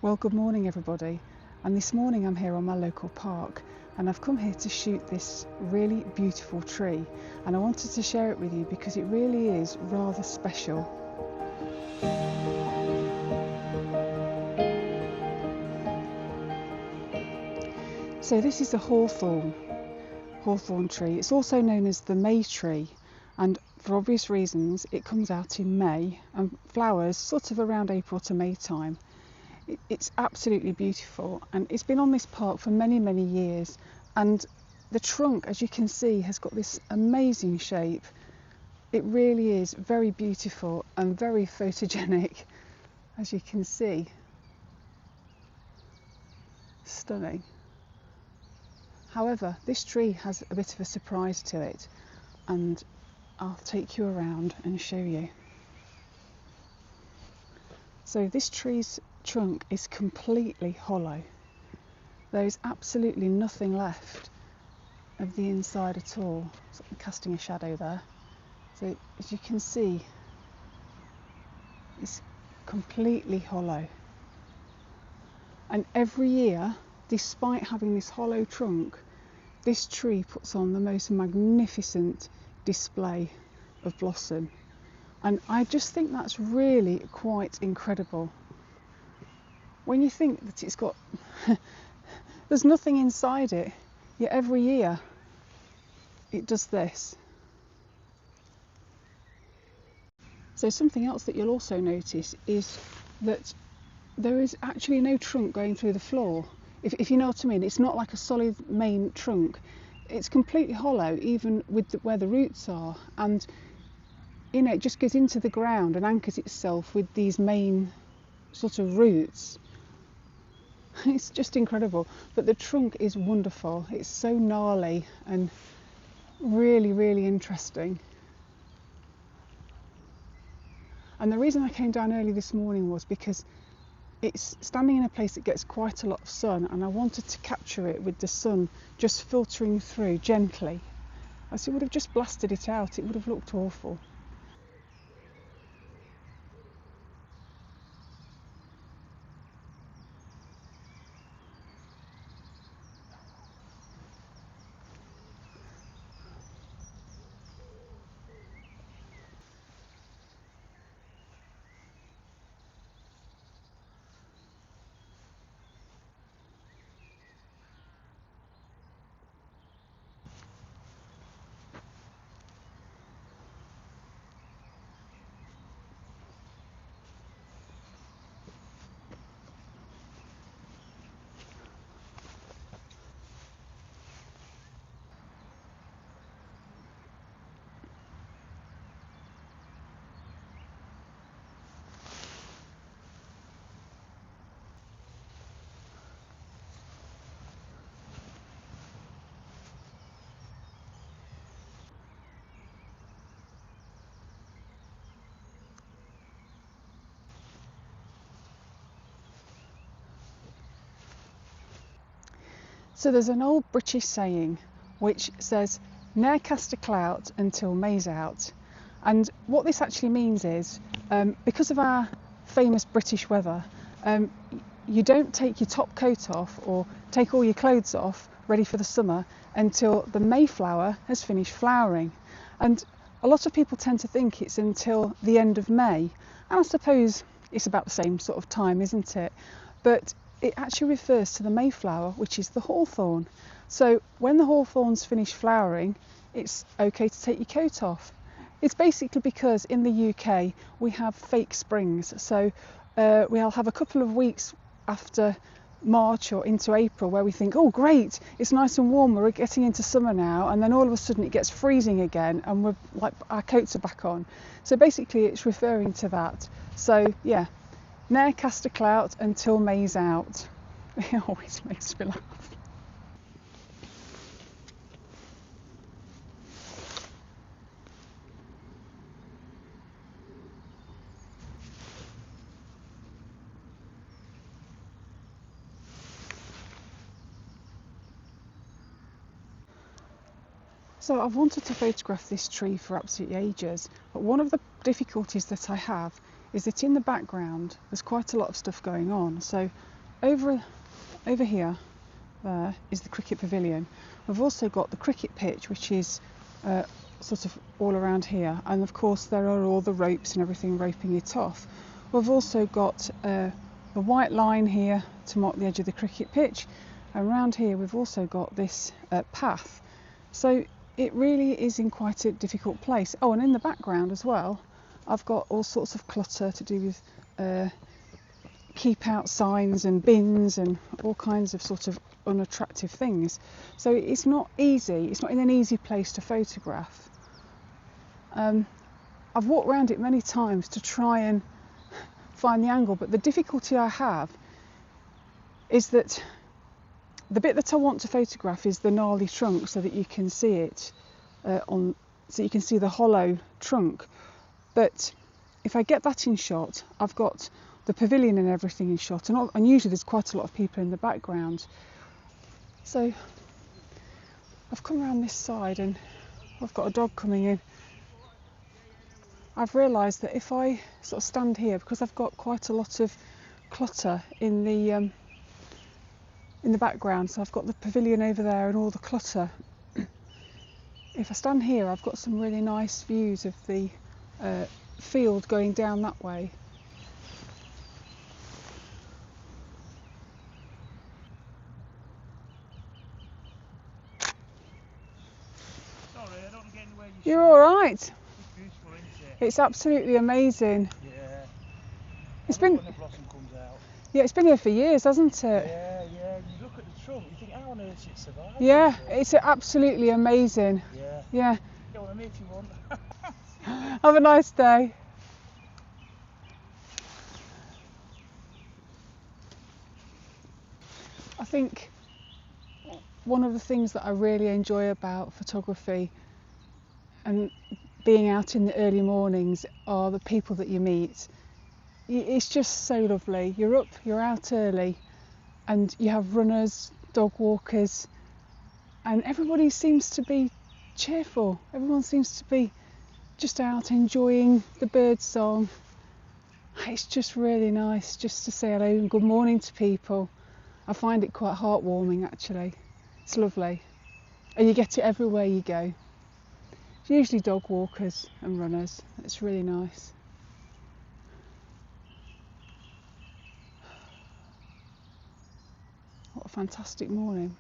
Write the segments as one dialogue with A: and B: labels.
A: Well, good morning everybody, and this morning I'm here on my local park and I've come here to shoot this really beautiful tree, and I wanted to share it with you because it really is rather special. So this is a hawthorn tree. It's also known as the May tree, and for obvious reasons it comes out in May and flowers sort of around April to May time. It's absolutely beautiful, and it's been on this park for many years, and the trunk, as you can see, has got this amazing shape. It really is very beautiful and very photogenic, as you can see. Stunning. However, this tree has a bit of a surprise to it, and I'll take you around and show you. So this tree's trunk is completely hollow. There is absolutely nothing left of the inside at all. So I'm casting a shadow there. So as you can see, it's completely hollow. And every year, despite having this hollow trunk, this tree puts on the most magnificent display of blossom. And I just think that's really quite incredible. When you think that it's got, there's nothing inside it, yet every year it does this. So something else that you'll also notice is that there is actually no trunk going through the floor. If you know what I mean, it's not like a solid main trunk. It's completely hollow, even with where the roots are, and it just goes into the ground and anchors itself with these main sort of roots. It's just incredible, but the trunk is wonderful. It's so gnarly and really interesting. And the reason I came down early this morning was because it's standing in a place that gets quite a lot of sun, and I wanted to capture it with the sun just filtering through gently. As it would have just blasted it out, it would have looked awful. So there's an old British saying which says, "Ne'er cast a clout until May's out." And what this actually means is, because of our famous British weather, you don't take your top coat off or take all your clothes off ready for the summer until the Mayflower has finished flowering. And a lot of people tend to think it's until the end of May, and I suppose it's about the same sort of time, isn't it? But it actually refers to the Mayflower, which is the hawthorn. So when the hawthorns finish flowering, it's okay to take your coat off. It's basically because in the UK we have fake springs. So we'll have a couple of weeks after March or into April where we think, oh great, it's nice and warm, we're getting into summer now, and then all of a sudden it gets freezing again and we're like, our coats are back on. So basically it's referring to that. So yeah, ne'er cast a clout until May's out. It always makes me laugh. So I've wanted to photograph this tree for absolutely ages, but one of the difficulties that I have is that in the background there's quite a lot of stuff going on. So over here, there is the cricket pavilion. We've also got the cricket pitch, which is sort of all around here, and of course there are all the ropes and everything roping it off. We've also got the white line here to mark the edge of the cricket pitch, and around here we've also got this path. So it really is in quite a difficult place. Oh, and in the background as well, I've got all sorts of clutter to do with keep out signs and bins and all kinds of sort of unattractive things. So it's not easy, it's not in an easy place to photograph. I've walked around it many times to try and find the angle, but the difficulty I have is that the bit that I want to photograph is the gnarly trunk, so that you can see it so you can see the hollow trunk. But if I get that in shot, I've got the pavilion and everything in shot, and usually there's quite a lot of people in the background. So I've come around this side and I've got a dog coming in. I've realised that if I sort of stand here, because I've got quite a lot of clutter in the background, so I've got the pavilion over there and all the clutter. If I stand here, I've got some really nice views of the field going down that way.
B: Sorry, I don't get anywhere
A: You're all right.
B: It's beautiful, isn't it?
A: It's absolutely amazing.
B: Yeah.
A: It's
B: I love
A: been
B: when the blossom comes out.
A: Yeah, it's been here for years, hasn't it?
B: Yeah, yeah. You look at the trunk, you think, how on earth it survived?
A: Yeah, it's absolutely amazing.
B: Yeah.
A: Yeah.
B: Go on me if you want.
A: Have a nice day. I think one of the things that I really enjoy about photography and being out in the early mornings are the people that you meet. It's just so lovely. You're up, you're out early, and you have runners, dog walkers, and everybody seems to be cheerful. Everyone seems to be just out enjoying the bird song. It's just really nice just to say hello and good morning to people. I find it quite heartwarming, actually. It's lovely, and you get it everywhere you go. It's usually dog walkers and runners. It's really nice. What a fantastic morning.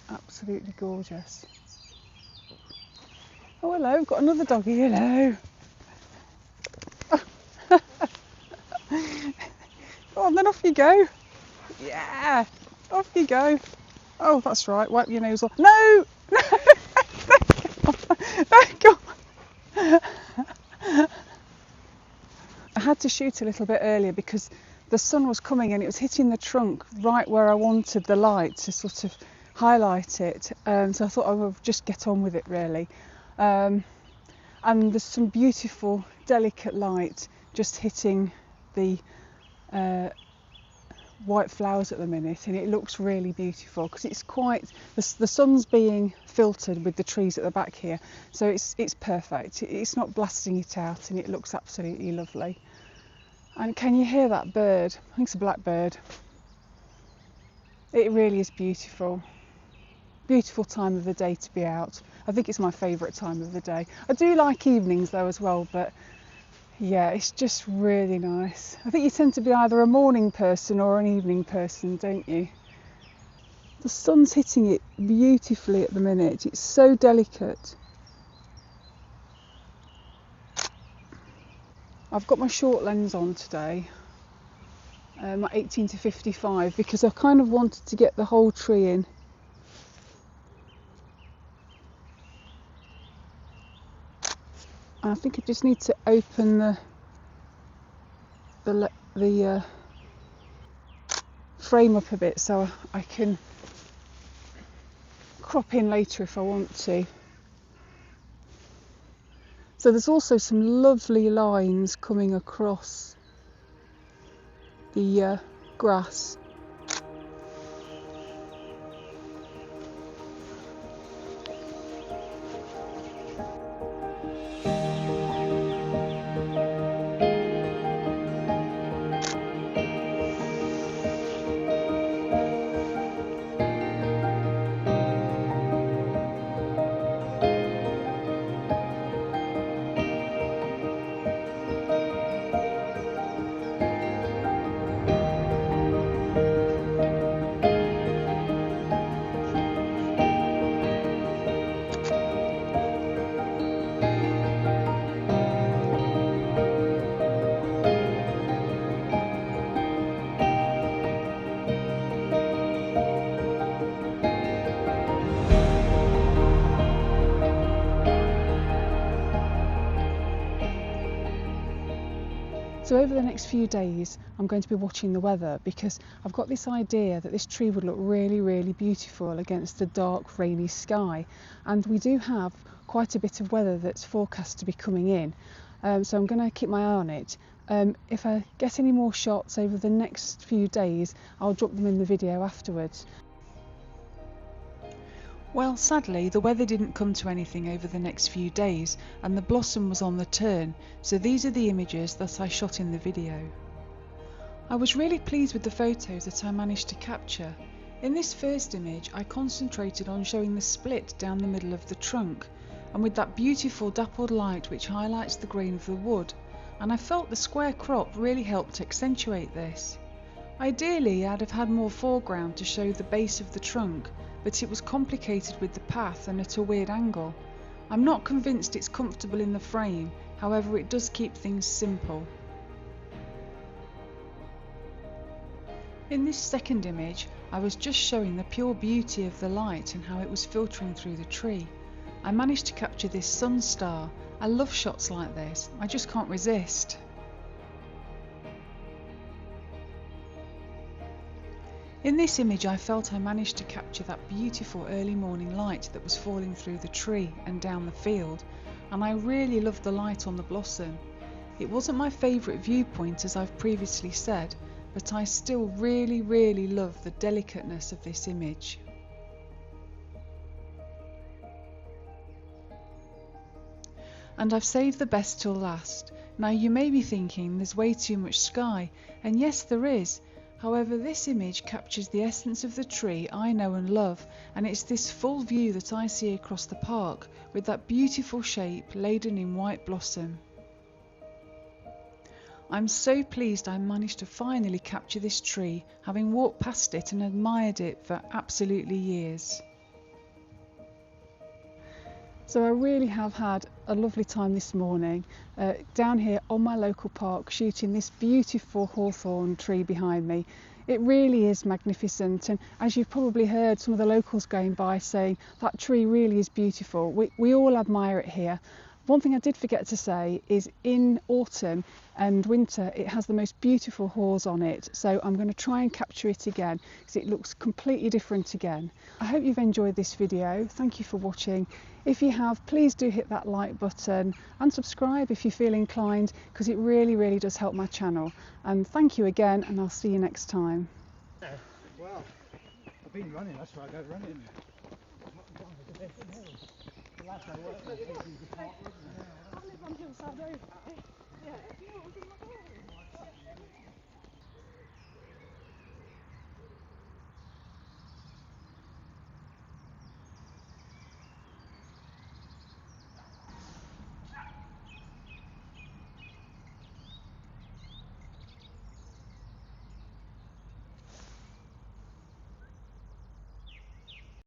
A: Absolutely gorgeous. Oh, hello, we've got another doggy. Hello. Go on, then off you go. Yeah, off you go. Oh, that's right, wipe your nose off. No! No! Go on. I had to shoot a little bit earlier because the sun was coming and it was hitting the trunk right where I wanted the light to sort of highlight it. So I thought I would just get on with it, really. And there's some beautiful, delicate light just hitting the white flowers at the minute, and it looks really beautiful because it's quite the sun's being filtered with the trees at the back here, so it's perfect. It's not blasting it out, and it looks absolutely lovely. And can you hear that bird? I think it's a blackbird. It really is beautiful. Beautiful time of the day to be out. I think it's my favourite time of the day. I do like evenings though as well, but yeah, it's just really nice. I think you tend to be either a morning person or an evening person, don't you? The sun's hitting it beautifully at the minute. It's so delicate. I've got my short lens on today, my 18 to 55, because I kind of wanted to get the whole tree in. I think I just need to open the frame up a bit so I can crop in later if I want to. So there's also some lovely lines coming across the grass. So over the next few days I'm going to be watching the weather, because I've got this idea that this tree would look really, really beautiful against the dark rainy sky, and we do have quite a bit of weather that's forecast to be coming in, so I'm going to keep my eye on it. If I get any more shots over the next few days, I'll drop them in the video afterwards. Well, sadly, the weather didn't come to anything over the next few days, and the blossom was on the turn, so these are the images that I shot in the video. I was really pleased with the photos that I managed to capture. In this first image, I concentrated on showing the split down the middle of the trunk, and with that beautiful dappled light which highlights the grain of the wood, and I felt the square crop really helped accentuate this. Ideally, I'd have had more foreground to show the base of the trunk, but it was complicated with the path and at a weird angle. I'm not convinced it's comfortable in the frame, however it does keep things simple. In this second image, I was just showing the pure beauty of the light and how it was filtering through the tree. I managed to capture this sun star. I love shots like this, I just can't resist. In this image I felt I managed to capture that beautiful early morning light that was falling through the tree and down the field, and I really loved the light on the blossom. It wasn't my favourite viewpoint, as I've previously said, but I still really love the delicateness of this image. And I've saved the best till last. Now you may be thinking there's way too much sky, and yes there is. However, this image captures the essence of the tree I know and love, and it's this full view that I see across the park, with that beautiful shape laden in white blossom. I'm so pleased I managed to finally capture this tree, having walked past it and admired it for absolutely years. So I really have had a lovely time this morning down here on my local park, shooting this beautiful hawthorn tree behind me. It really is magnificent, and as you've probably heard some of the locals going by saying, that tree really is beautiful. We all admire it here. One thing I did forget to say is in autumn and winter it has the most beautiful haws on it, so I'm going to try and capture it again because it looks completely different again. I hope you've enjoyed this video. Thank you for watching. If you have, please do hit that like button and subscribe if you feel inclined, because it really does help my channel. And thank you again, and I'll see you next time.
B: Well, I've been running, that's why I go running. The last I worked with, I live on Hillside Road, yeah, if you know what I'm